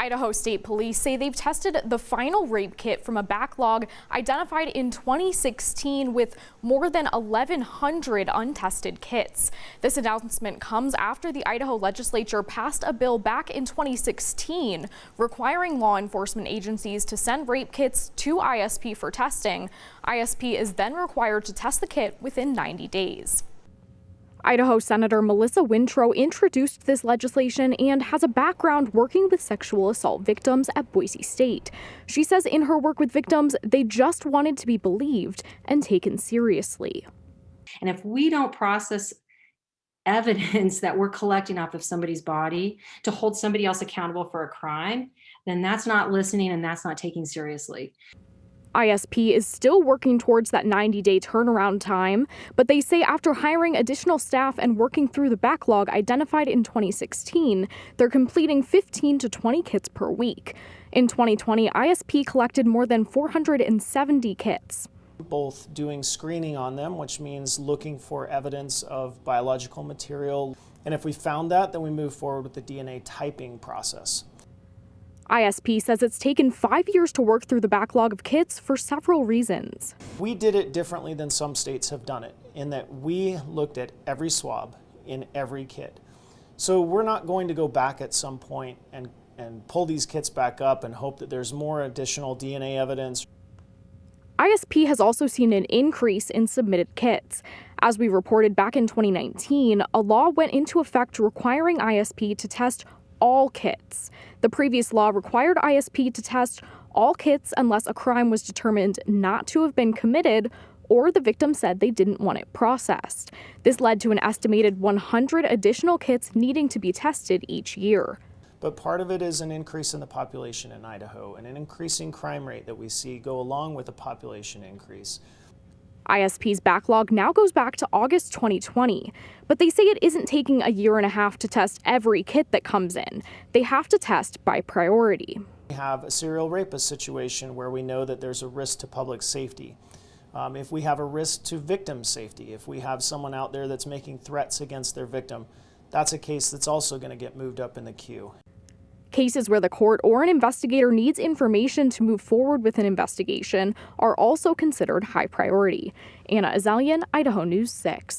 Idaho State Police say they've tested the final rape kit from a backlog identified in 2016 with more than 1,100 untested kits. This announcement comes after the Idaho legislature passed a bill back in 2016 requiring law enforcement agencies to send rape kits to ISP for testing. ISP is then required to test the kit within 90 days. Idaho Senator Melissa Wintrow introduced this legislation and has a background working with sexual assault victims at Boise State. She says in her work with victims, they just wanted to be believed and taken seriously. And if we don't process evidence that we're collecting off of somebody's body to hold somebody else accountable for a crime, then that's not listening and that's not taking seriously. ISP is still working towards that 90-day turnaround time, but they say after hiring additional staff and working through the backlog identified in 2016, they're completing 15 to 20 kits per week. In 2020, ISP collected more than 470 kits. Both doing screening on them, which means looking for evidence of biological material. And if we found that, then we move forward with the DNA typing process. ISP says it's taken 5 years to work through the backlog of kits for several reasons. We did it differently than some states have done it, in that we looked at every swab in every kit. So we're not going to go back at some point and pull these kits back up and hope that there's more additional DNA evidence. ISP has also seen an increase in submitted kits. As we reported back in 2019, a law went into effect requiring ISP to test all kits. The previous law required ISP to test all kits unless a crime was determined not to have been committed or the victim said they didn't want it processed. This led to an estimated 100 additional kits needing to be tested each year. But part of it is an increase in the population in Idaho and an increasing crime rate that we see go along with the population increase. ISP's backlog now goes back to August 2020, but they say it isn't taking a year and a half to test every kit that comes in. They have to test by priority. We have a serial rapist situation where we know that there's a risk to public safety. If we have a risk to victim safety, if we have someone out there that's making threats against their victim, that's a case that's also going to get moved up in the queue. Cases where the court or an investigator needs information to move forward with an investigation are also considered high priority. Anna Azalian, Idaho News 6.